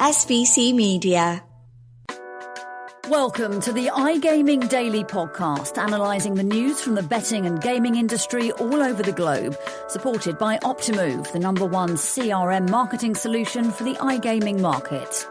SBC Media. Welcome to the iGaming Daily Podcast, analysing the news from the betting and gaming industry all over the globe, supported by Optimove, the #1 CRM marketing solution for the iGaming market.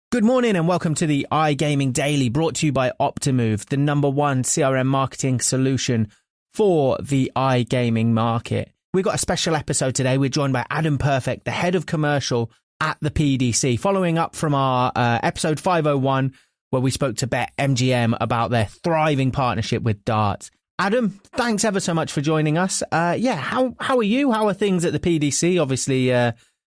Good morning and welcome to the iGaming Daily, brought to you by Optimove, the #1 CRM marketing solution for the iGaming market. We've got a special episode today. We're joined by Adam Perfect, the head of commercial at the PDC, following up from our episode 501, where we spoke to BetMGM about their thriving partnership with darts. Adam, thanks ever so much for joining us. How are you? How are things at the PDC? Obviously,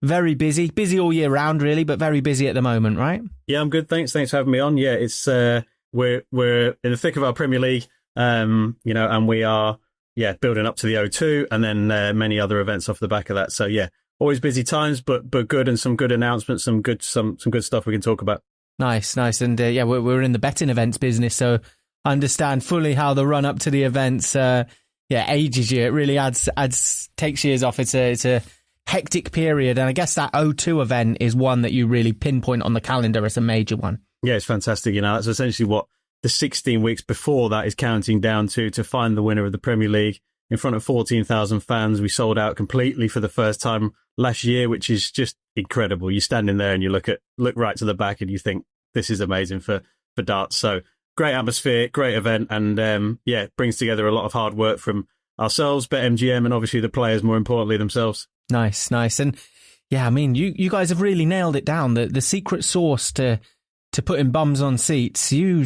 very busy all year round, really, but very busy at the moment, right? Yeah, I'm good. Thanks for having me on. Yeah, it's we're in the thick of our Premier League, and we are building up to the O2 and then many other events off the back of that. So yeah, always busy times, but good, and some good announcements, some good stuff we can talk about. Nice, and we're in the betting events business, so I understand fully how the run up to the events ages you. It really takes years off. It's a hectic period, and I guess that O2 event is one that you really pinpoint on the calendar as a major one. Yeah, it's fantastic. That's essentially what the 16 weeks before that is counting down to find the winner of the Premier League in front of 14,000 fans. We sold out completely for the first time last year, which is just incredible. You're standing there and you look right to the back and you think, this is amazing for darts. So great atmosphere, great event, and it brings together a lot of hard work from ourselves, BetMGM, and obviously the players, more importantly, themselves. Nice. And yeah, I mean, you guys have really nailed it down. The secret sauce to putting bums on seats. You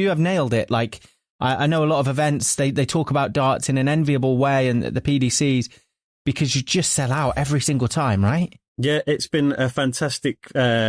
have nailed it. Like, I know a lot of events, they talk about darts in an enviable way, and the PDCs, because you just sell out every single time, right? Yeah, it's been a fantastic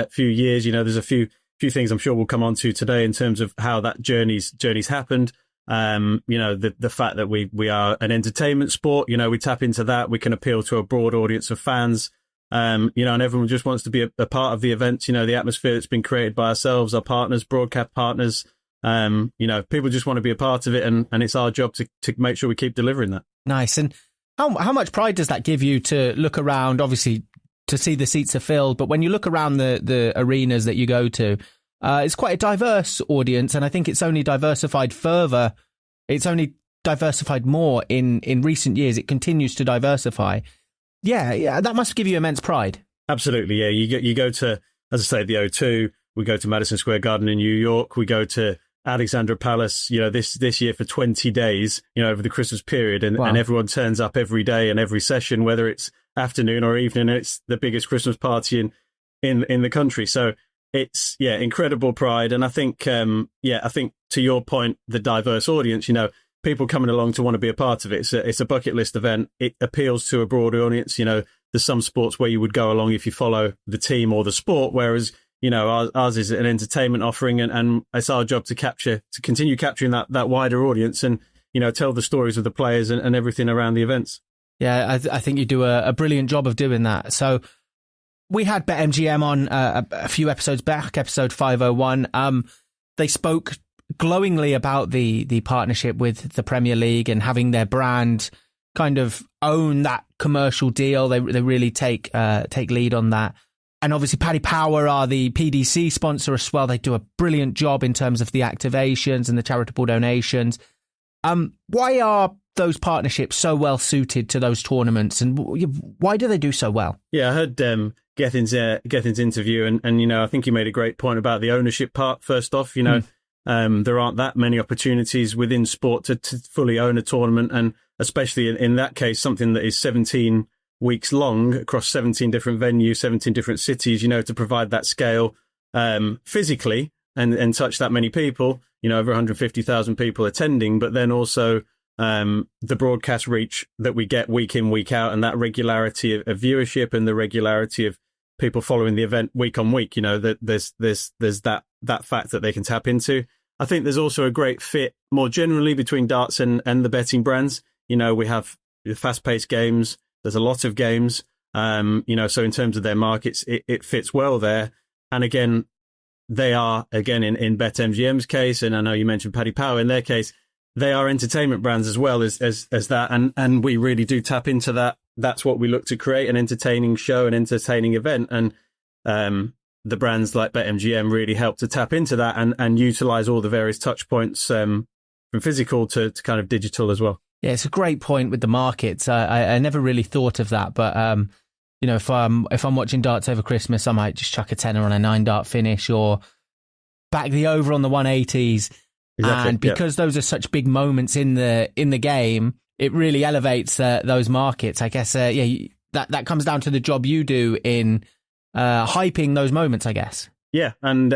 few years. There's a few things I'm sure we'll come on to today in terms of how that journey's happened. The fact that we are an entertainment sport, we tap into that. We can appeal to a broad audience of fans. And everyone just wants to be a part of the events. The atmosphere that's been created by ourselves, our partners, broadcast partners. People just want to be a part of it, and it's our job to make sure we keep delivering that. Nice. And how much pride does that give you to look around, obviously, to see the seats are filled, but when you look around the arenas that you go to, it's quite a diverse audience, and I think it's only diversified further. It's only diversified more in recent years. It continues to diversify. Yeah, that must give you immense pride. Absolutely, yeah. You go to, as I say, the O2. We go to Madison Square Garden in New York. We go to Alexandra Palace. This year for 20 days. Over the Christmas period, and everyone turns up every day and every session, whether it's afternoon or evening. It's the biggest Christmas party in the country. So it's incredible pride. And I think to your point, the diverse audience. People coming along to want to be a part of it. It's a bucket list event. It appeals to a broad audience. There's some sports where you would go along if you follow the team or the sport, whereas, ours is an entertainment offering, and it's our job to continue capturing that wider audience and, tell the stories of the players and everything around the events. Yeah, I think you do a brilliant job of doing that. So we had BetMGM on a few episodes back, episode 501. They spoke glowingly about the partnership with the Premier League and having their brand kind of own that commercial deal. They really take lead on that. And obviously Paddy Power are the PDC sponsor as well. They do a brilliant job in terms of the activations and the charitable donations. Why are those partnerships so well suited to those tournaments, and why do they do so well? Yeah, I heard Gethin's interview, and I think he made a great point about the ownership part. First off, there aren't that many opportunities within sport to fully own a tournament, and especially in that case, something that is 17 weeks long across 17 different venues, 17 different cities, to provide that scale physically and touch that many people, over 150,000 people attending, but then also the broadcast reach that we get week in, week out, and that regularity of viewership and the regularity of people following the event week on week, that there's that fact that they can tap into. I think there's also a great fit more generally between darts and the betting brands. We have fast-paced games. There's a lot of games, so in terms of their markets, it fits well there. And again, they are, in BetMGM's case, and I know you mentioned Paddy Power, in their case, they are entertainment brands as well as that. And we really do tap into that that's what we look to create, an entertaining show, an entertaining event. And the brands like BetMGM really help to tap into that and utilize all the various touch points from physical to kind of digital as well. Yeah, it's a great point with the markets. I never really thought of that, but if I'm watching darts over Christmas, I might just chuck a tenner on a 9-dart finish or back the over on the 180s. Exactly, and because those are such big moments in the game, it really elevates those markets. I guess that comes down to the job you do in hyping those moments, I guess. Yeah, and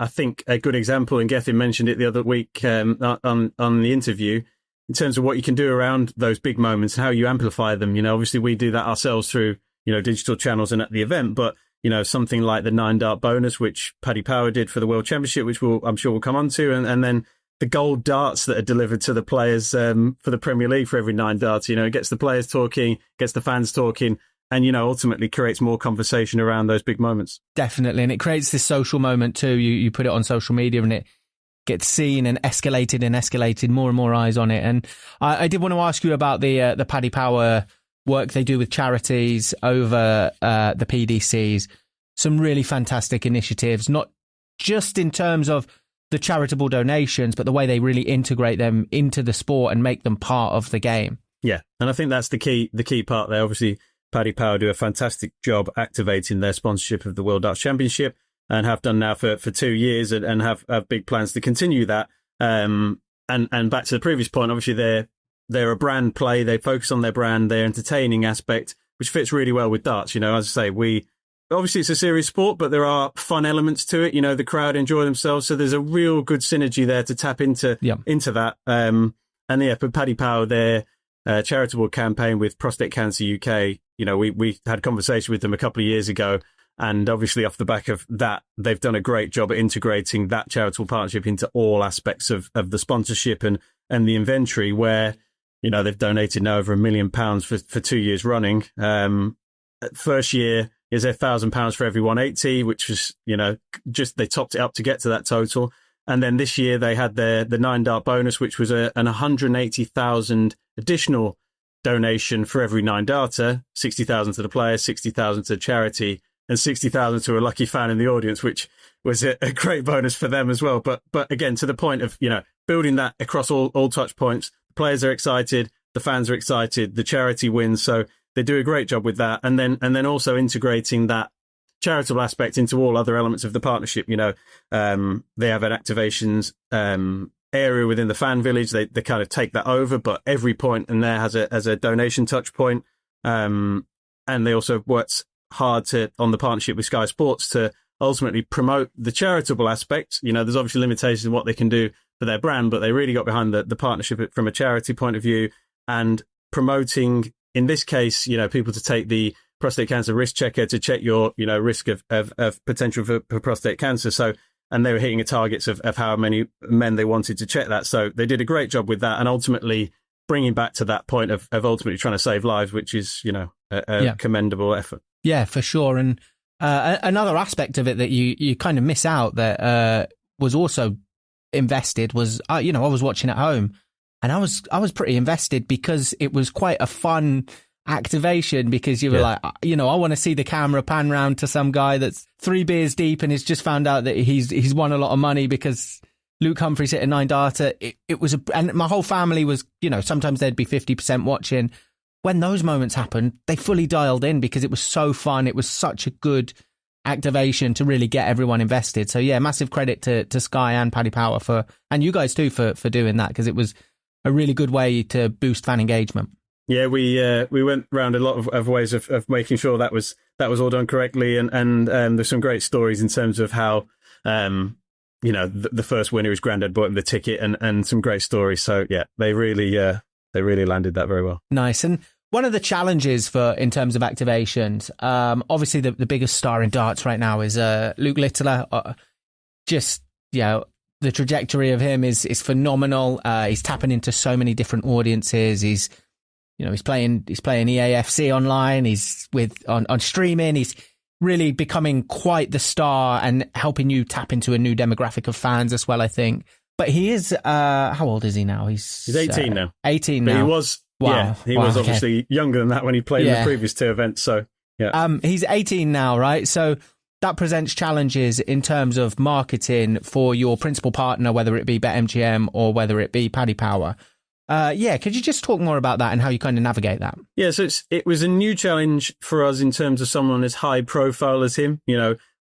I think a good example, and Gethin mentioned it the other week on the interview, in terms of what you can do around those big moments and how you amplify them. Obviously we do that ourselves through digital channels and at the event, but something like the 9-dart bonus, which Paddy Power did for the World Championship, which I'm sure we'll come on to, and then the gold darts that are delivered to the players for the Premier League for every 9 darts. It gets the players talking, gets the fans talking, and ultimately creates more conversation around those big moments. Definitely, and it creates this social moment too. You put it on social media and it gets seen and escalated, more and more eyes on it. And I did want to ask you about the Paddy Power work they do with charities over the PDCs. Some really fantastic initiatives, not just in terms of the charitable donations, but the way they really integrate them into the sport and make them part of the game. Yeah, and I think that's the key part there. Obviously, Paddy Power do a fantastic job activating their sponsorship of the World Darts Championship, and have done now for 2 years, and have big plans to continue that. And back to the previous point, obviously they're a brand play. They focus on their brand, their entertaining aspect, which fits really well with darts. As I say, obviously it's a serious sport, but there are fun elements to it. The crowd enjoy themselves, so there's a real good synergy there to tap into that. For Paddy Power, their charitable campaign with Prostate Cancer UK, we had a conversation with them a couple of years ago. And obviously off the back of that, they've done a great job at integrating that charitable partnership into all aspects of the sponsorship and the inventory, where, they've donated now over £1 million for 2 years running. First year is £1,000 for every 180, which was, just they topped it up to get to that total. And then this year they had the 9-dart bonus, which was an 180,000 additional donation for every 9-darter, 60,000 to the player, 60,000 to charity, and 60,000 to a lucky fan in the audience, which was a great bonus for them as well. But again, to the point of, building that across all touch points, the players are excited, the fans are excited, the charity wins. So they do a great job with that. And then also integrating that charitable aspect into all other elements of the partnership. They have an activations area within the fan village. They kind of take that over, but every point in there has a donation touch point. And they also worked hard on the partnership with Sky Sports to ultimately promote the charitable aspect. There's obviously limitations in what they can do for their brand, but they really got behind the partnership from a charity point of view, and promoting, in this case, people to take the prostate cancer risk checker to check your, risk of potential for prostate cancer. So, and they were hitting targets of how many men they wanted to check that. So they did a great job with that, and ultimately bringing back to that point of ultimately trying to save lives, which is, a commendable effort. Yeah, for sure. And another aspect of it that you kind of miss out that was also invested was, I was watching at home, and I was pretty invested because it was quite a fun activation, because you were like, I want to see the camera pan round to some guy that's 3 beers deep and has just found out that he's won a lot of money because Luke Humphries hit a 9-darter. It was and my whole family was, sometimes there'd be 50% watching. When those moments happened, they fully dialed in because it was so fun. It was such a good activation to really get everyone invested. So yeah, massive credit to Sky and Paddy Power and you guys too for doing that, because it was a really good way to boost fan engagement. Yeah, we went around a lot of ways of making sure that was all done correctly, and there's some great stories in terms of how the first winner is Grandad bought him the ticket, and some great stories. So yeah, they really landed that very well. Nice. And one of the challenges in terms of activations, obviously the biggest star in darts right now is Luke Littler. The trajectory of him is phenomenal. He's tapping into so many different audiences. He's playing EAFC online. He's on streaming. He's really becoming quite the star and helping you tap into a new demographic of fans as well, I think. But he is, how old is he now? He's 18 now. 18 but now. He was Wow. Yeah, he was obviously younger than that when he played in the previous 2 events. So, yeah. He's 18 now, right? So that presents challenges in terms of marketing for your principal partner, whether it be BetMGM or whether it be Paddy Power. Could you just talk more about that and how you kind of navigate that? Yeah, so it was a new challenge for us in terms of someone as high profile as him.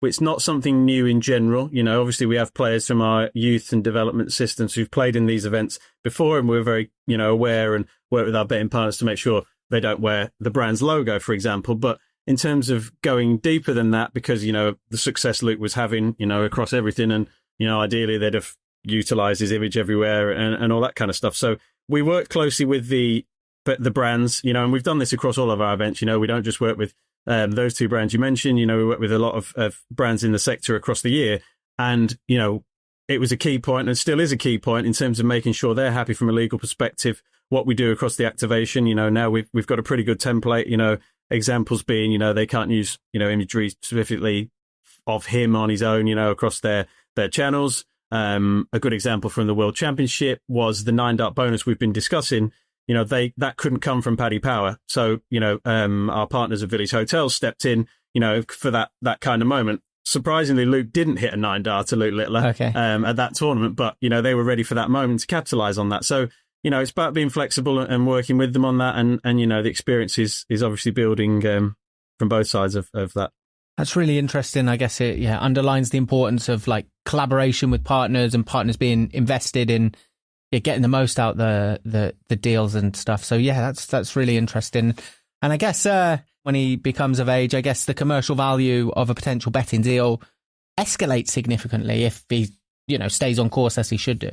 It's not something new in general. Obviously we have players from our youth and development systems who've played in these events before, and we're very, aware and work with our betting partners to make sure they don't wear the brand's logo, for example. But in terms of going deeper than that, because, the success Luke was having, across everything, and, ideally they'd have utilized his image everywhere and all that kind of stuff. So we work closely with the brands, and we've done this across all of our events. We don't just work with those 2 brands you mentioned. We work with a lot of brands in the sector across the year. And, it was a key point, and still is a key point in terms of making sure they're happy from a legal perspective, what we do across the activation. Now we've got a pretty good template, examples being, they can't use, imagery specifically of him on his own, across their channels. A good example from the World Championship was the 9-dart bonus we've been discussing. That couldn't come from Paddy Power. So, our partners at Village Hotels stepped in, for that kind of moment. Surprisingly, Luke didn't hit a 9-darter, Luke Littler, at that tournament, but, they were ready for that moment to capitalize on that. So, it's about being flexible and working with them on that. And the experience is obviously building from both sides of that. That's really interesting. I guess it underlines the importance of like collaboration with partners and partners being invested in getting the most out the deals and stuff. So that's really interesting. And I guess when he becomes of age, I guess the commercial value of a potential betting deal escalates significantly if he stays on course as he should do.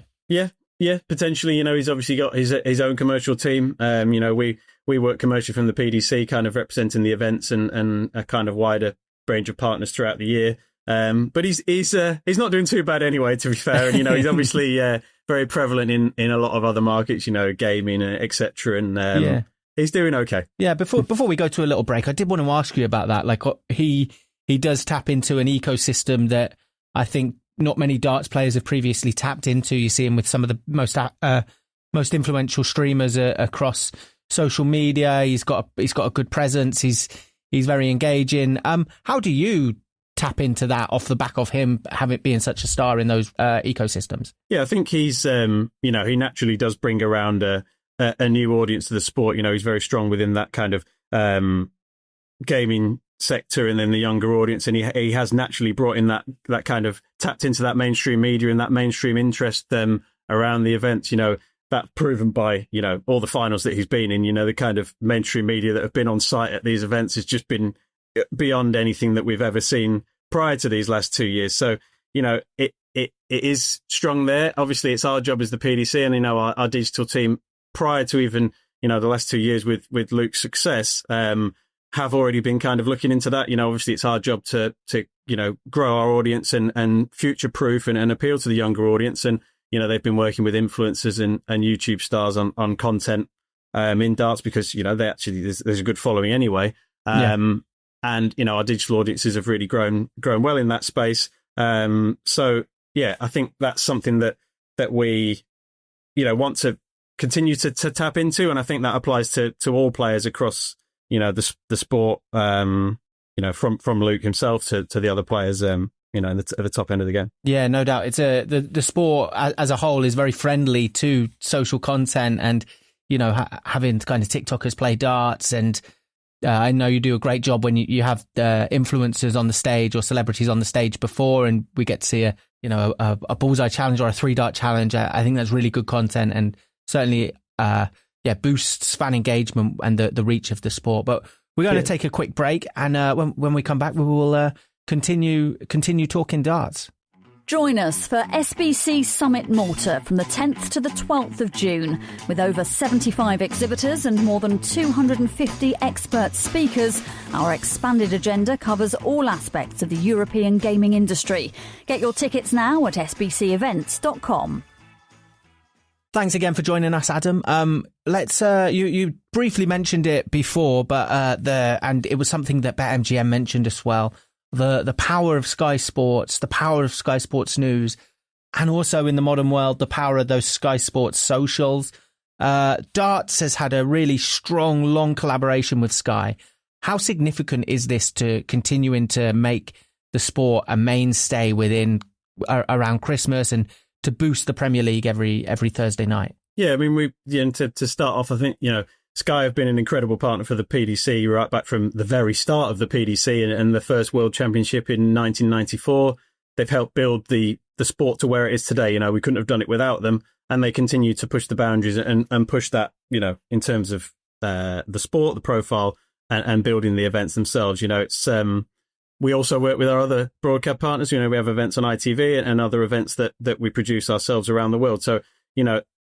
Yeah, potentially. He's obviously got his own commercial team. We work commercially from the PDC, kind of representing the events and a kind of wider range of partners throughout the year. But he's not doing too bad anyway, to be fair. And he's obviously very prevalent in a lot of other markets, gaming, etc. And he's doing okay. Yeah. Before we go to a little break, I did want to ask you about that. Like he does tap into an ecosystem that I think not many darts players have previously tapped into. You see him with some of the most influential streamers across social media. He's got a good presence. He's very engaging. How do you tap into that off the back of him being such a star in those ecosystems? Yeah, I think he's he naturally does bring around a new audience to the sport. He's very strong within that kind of gaming sector and then the younger audience, and he has naturally brought in that kind of tapped into that mainstream media and that mainstream interest around the events. That's proven by all the finals that he's been in. The kind of mainstream media that have been on site at these events has just been beyond anything that we've ever seen prior to these last 2 years. So it is strong there. Obviously it's our job as the PDC and our digital team prior to even the last 2 years with Luke's success have already been kind of looking into that. Obviously it's our job to grow our audience and future proof and appeal to the younger audience. And they've been working with influencers and YouTube stars on content in darts because they actually there's a good following anyway. And our digital audiences have really grown well in that space. So yeah, I think that's something that we want to continue to tap into, and I think that applies to all players across the sport, from Luke himself to the other players, at the top end of the game. Yeah, no doubt. It's the sport as a whole is very friendly to social content, and having kind of TikTokers play darts, and I know you do a great job when you have influencers on the stage or celebrities on the stage before, and we get to see a bullseye challenge or a 3-dart challenge. I think that's really good content, and certainly boosts fan engagement and the reach of the sport. But we're going to take a quick break, and when we come back, we will continue talking darts. Join us for SBC Summit Malta from the 10th to the 12th of June. With over 75 exhibitors and more than 250 expert speakers, our expanded agenda covers all aspects of the European gaming industry. Get your tickets now at sbcevents.com. Thanks again for joining us, Adam. Let's you briefly mentioned it before, but and it was something that BetMGM mentioned as well. The power of Sky Sports, the power of Sky Sports News, and also in the modern world, the power of those Sky Sports socials. Darts has had a really strong, long collaboration with Sky. How significant is this to continuing to make the sport a mainstay within around Christmas and to boost the Premier League every Thursday night? Yeah, I mean, to start off, I think, Sky have been an incredible partner for the PDC right back from the very start of the PDC and the first World Championship in 1994. They've helped build the sport to where it is today. We couldn't have done it without them. And they continue to push the boundaries and push that, in terms of the sport, the profile, and building the events themselves. It's we also work with our other broadcast partners. We have events on ITV and other events that we produce ourselves around the world. So,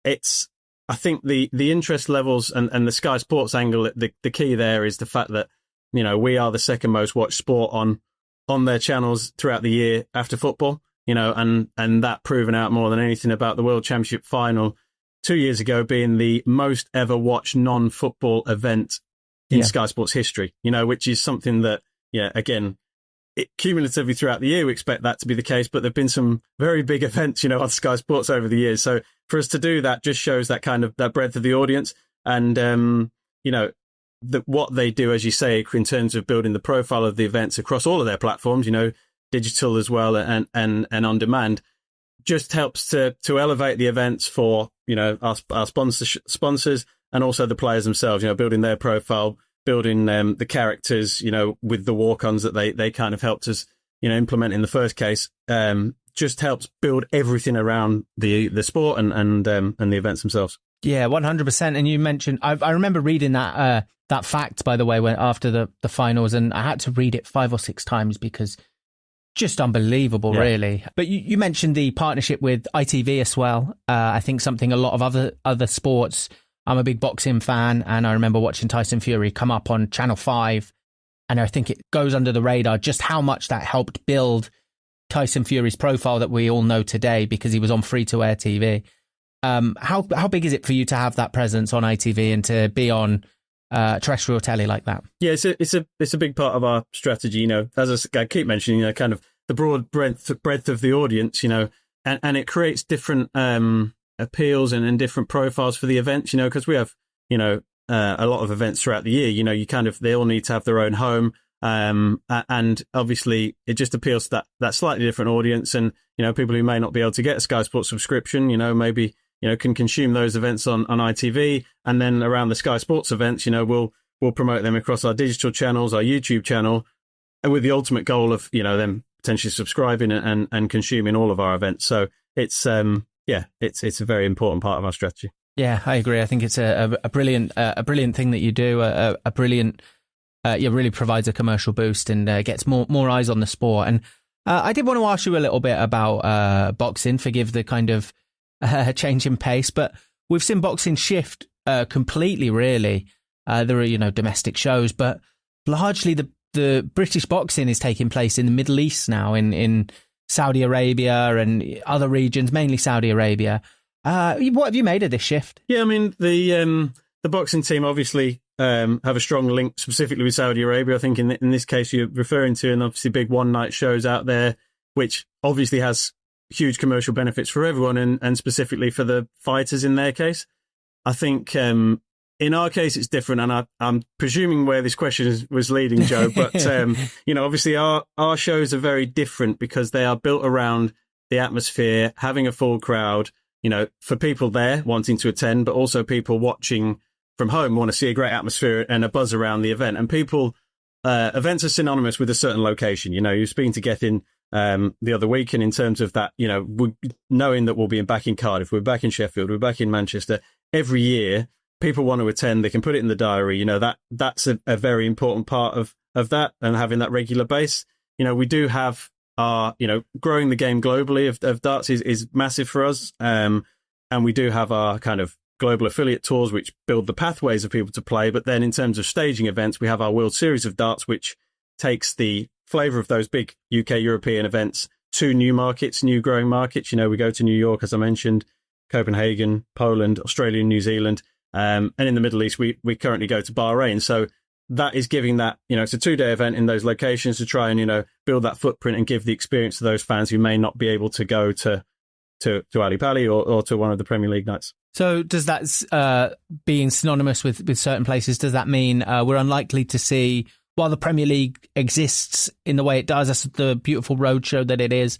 it's, I think the interest levels and the Sky Sports angle, the key there is the fact that, we are the second most watched sport on their channels throughout the year after football, and that proven out more than anything about the World Championship final 2 years ago being the most ever watched non-football event in Sky Sports history, which is something that, again, cumulatively throughout the year, we expect that to be the case, but there've been some very big events, on Sky Sports over the years. So for us to do that just shows that kind of that breadth of the audience and, what they do, as you say, in terms of building the profile of the events across all of their platforms, digital as well and on demand, just helps to elevate the events for, our sponsors and also the players themselves, building their profile, building the characters, with the walk-ons that they kind of helped us, implement in the first case, just helps build everything around the sport and the events themselves. Yeah, 100%. And you mentioned, I remember reading that fact, by the way, when after the finals, and I had to read it 5 or 6 times because just unbelievable, really. But you mentioned the partnership with ITV as well. I think something a lot of other sports. I'm a big boxing fan, and I remember watching Tyson Fury come up on Channel 5, and I think it goes under the radar just how much that helped build Tyson Fury's profile that we all know today because he was on free-to-air TV. How big is it for you to have that presence on ITV and to be on terrestrial telly like that? Yeah, it's a big part of our strategy. As I keep mentioning, kind of the broad breadth of the audience, and it creates different appeals and different profiles for the events, because we have, a lot of events throughout the year, they all need to have their own home. And obviously it just appeals to that slightly different audience and, people who may not be able to get a Sky Sports subscription, maybe, can consume those events on ITV, and then around the Sky Sports events, we'll promote them across our digital channels, our YouTube channel, and with the ultimate goal of, them potentially subscribing and consuming all of our events. So it's a very important part of our strategy. Yeah, I agree. I think it's a brilliant thing that you do. A brilliant, really provides a commercial boost and gets more eyes on the sport. And I did want to ask you a little bit about boxing. Forgive the kind of change in pace, but we've seen boxing shift completely. Really, there are domestic shows, but largely the British boxing is taking place in the Middle East now, in Saudi Arabia and other regions, mainly Saudi Arabia. What have you made of this shift? Yeah, I mean, the boxing team obviously have a strong link specifically with Saudi Arabia. I think in this case you're referring to, and obviously big one-night shows out there, which obviously has huge commercial benefits for everyone and specifically for the fighters in their case. I think in our case it's different, and I'm presuming where this question was leading, Joe, but obviously our shows are very different because they are built around the atmosphere, having a full crowd, for people there wanting to attend, but also people watching from home want to see a great atmosphere and a buzz around the event. And people, events are synonymous with a certain location. You're speaking to Gethin the other week, and in terms of that, knowing that we'll be back in Cardiff, we're back in Sheffield, we're back in Manchester every year. People want to attend, they can put it in the diary. That's a very important part of that, and having that regular base. We do have our, growing the game globally of darts is massive for us. And we do have our kind of global affiliate tours, which build the pathways of people to play. But then in terms of staging events, we have our World Series of Darts, which takes the flavour of those big UK European events to new markets, new growing markets. We go to New York, as I mentioned, Copenhagen, Poland, Australia, New Zealand. And in the Middle East, we currently go to Bahrain. So that is giving that, it's a 2-day event in those locations to try and, build that footprint and give the experience to those fans who may not be able to go to to Ali Pali or to one of the Premier League nights. So does that, being synonymous with certain places, does that mean we're unlikely to see, while the Premier League exists in the way it does, that's the beautiful roadshow that it is,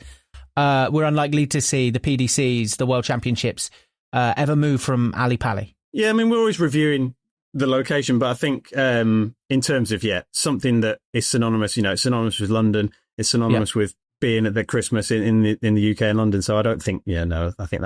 we're unlikely to see the PDCs, the World Championships, ever move from Ali Pali? Yeah, I mean, we're always reviewing the location, but I think in terms of, something that is synonymous, it's synonymous with London, it's synonymous with being at the Christmas in the UK and London. So I don't think, I think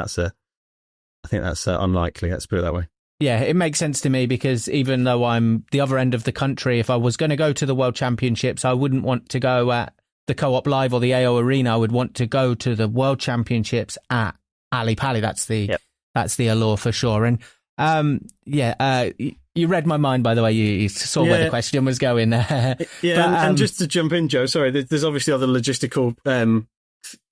that's unlikely. Let's put it that way. Yeah, it makes sense to me because even though I'm the other end of the country, if I was going to go to the World Championships, I wouldn't want to go at the Co-op Live or the AO Arena. I would want to go to the World Championships at Ali Pali. That's the allure for sure. And you read my mind, by the way. You saw where the question was going there. And just to jump in, Joe, sorry, there's obviously other logistical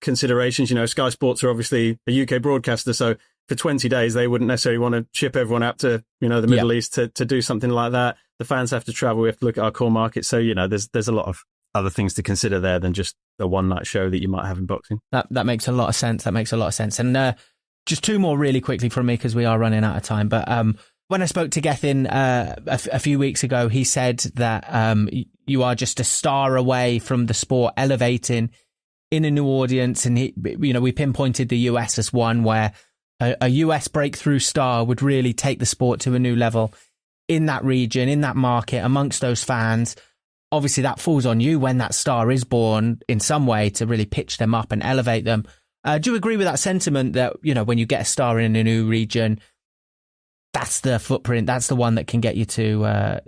considerations. Sky Sports are obviously a UK broadcaster, so for 20 days, they wouldn't necessarily want to ship everyone out to, the Middle East to do something like that. The fans have to travel. We have to look at our core market. So, there's a lot of other things to consider there than just a one-night show that you might have in boxing. That makes a lot of sense. And just two more really quickly from me because we are running out of time. But when I spoke to Gethin a few weeks ago, he said that you are just a star away from the sport elevating in a new audience. And, we pinpointed the US as one where a US breakthrough star would really take the sport to a new level in that region, in that market, amongst those fans. Obviously, that falls on you when that star is born in some way to really pitch them up and elevate them. Do you agree with that sentiment that, when you get a star in a new region, that's the footprint, that's the one that can get you to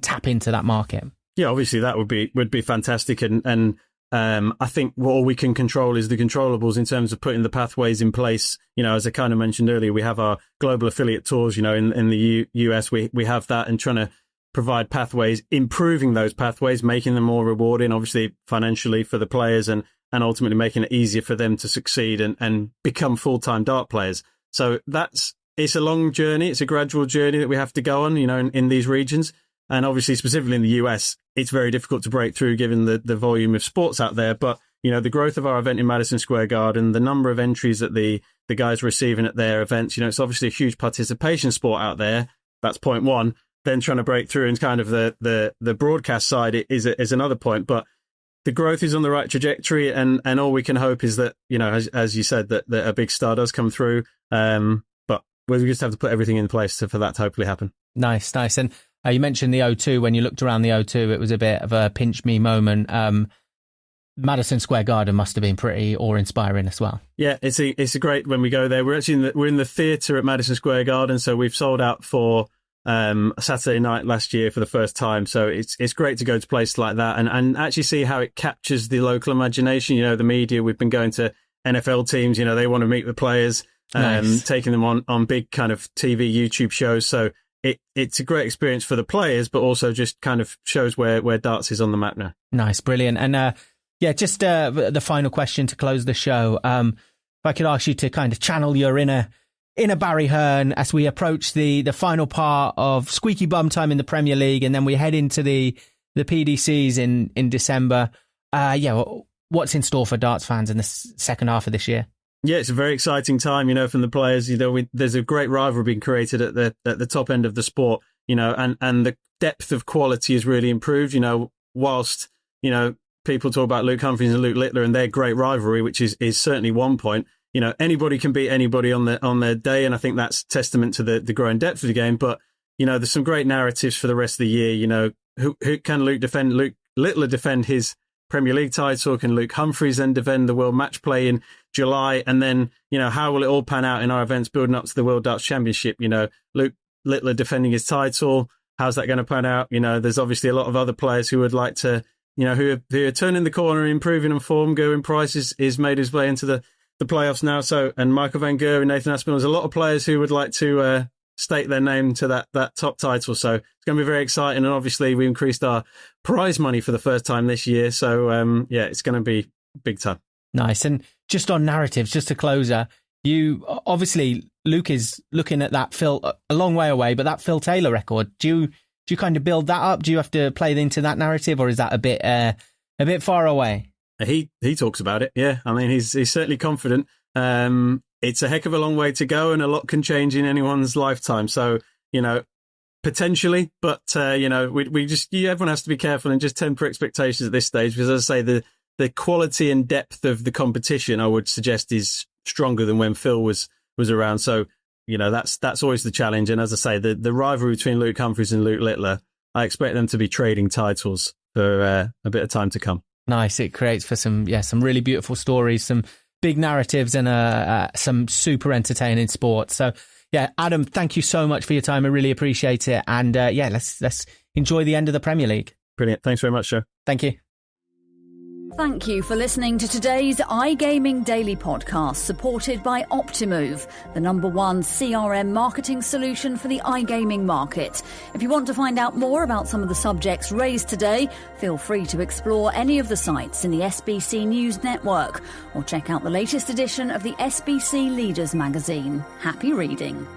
tap into that market? Yeah, obviously that would be fantastic. And I think what all we can control is the controllables in terms of putting the pathways in place. As I kind of mentioned earlier, we have our global affiliate tours, in the US, we have that, and trying to provide pathways, improving those pathways, making them more rewarding, obviously financially for the players, and ultimately making it easier for them to succeed and become full-time dart players. So it's a long journey. It's a gradual journey that we have to go on, in these regions. And obviously, specifically in the US, it's very difficult to break through given the volume of sports out there. But, the growth of our event in Madison Square Garden, the number of entries that the guys are receiving at their events, it's obviously a huge participation sport out there. That's point one. Then trying to break through and kind of the broadcast side is another point. But the growth is on the right trajectory. And all we can hope is that, as you said, that a big star does come through. But we just have to put everything in place for that to hopefully happen. Nice. And you mentioned the O2. When you looked around the O2, it was a bit of a pinch me moment. Madison Square Garden must have been pretty awe-inspiring as well. Yeah, it's a great when we go there. We're actually in the theatre at Madison Square Garden, so we've sold out for Saturday night last year for the first time. So it's great to go to places like that and actually see how it captures the local imagination. The media. We've been going to NFL teams. They want to meet the players, nice. Taking them on big kind of TV, YouTube shows. So it's a great experience for the players, but also just kind of shows where darts is on the map now. Nice, brilliant. And just the final question to close the show. If I could ask you to kind of channel your inner Barry Hearn as we approach the final part of squeaky bum time in the Premier League, and then we head into the PDCs in December. What's in store for darts fans in the second half of this year? Yeah, it's a very exciting time, from the players. There's a great rivalry being created at the top end of the sport, and the depth of quality has really improved. Whilst people talk about Luke Humphries and Luke Littler and their great rivalry, which is certainly one point. Anybody can beat anybody on their day, and I think that's testament to the growing depth of the game. But there's some great narratives for the rest of the year. Who can Luke defend? Luke Littler defend his Premier League title? Can Luke Humphries then defend the World Match Play in July? And then, how will it all pan out in our events building up to the World Darts Championship? Luke Littler defending his title. How's that going to pan out? There's obviously a lot of other players who would like to, who are turning the corner, improving on form. Gerwyn Price is made his way into the playoffs now. So, and Michael van Gerwen, Nathan Aspinall, there's a lot of players who would like to stake their name to that top title. So it's going to be very exciting. And obviously we increased our prize money for the first time this year. So it's going to be big time. Nice. And just on narratives, just to close, you obviously, Luke is looking at that Phil a long way away, but that Phil Taylor record, do you kind of build that up? Do you have to play into that narrative, or is that a bit far away? He talks about it, yeah. I mean, he's certainly confident. it's a heck of a long way to go, and a lot can change in anyone's lifetime. So, potentially, but, everyone has to be careful and just temper expectations at this stage, because as I say, the quality and depth of the competition, I would suggest, is stronger than when Phil was around. So, that's always the challenge. And as I say, the rivalry between Luke Humphries and Luke Littler, I expect them to be trading titles for a bit of time to come. Nice. It creates for some really beautiful stories, some big narratives, and some super entertaining sport. So, yeah, Adam, thank you so much for your time. I really appreciate it. And let's enjoy the end of the Premier League. Brilliant. Thanks very much, Joe. Thank you. Thank you for listening to today's iGaming Daily podcast, supported by Optimove, the #1 CRM marketing solution for the iGaming market. If you want to find out more about some of the subjects raised today, feel free to explore any of the sites in the SBC News network, or check out the latest edition of the SBC Leaders magazine. Happy reading.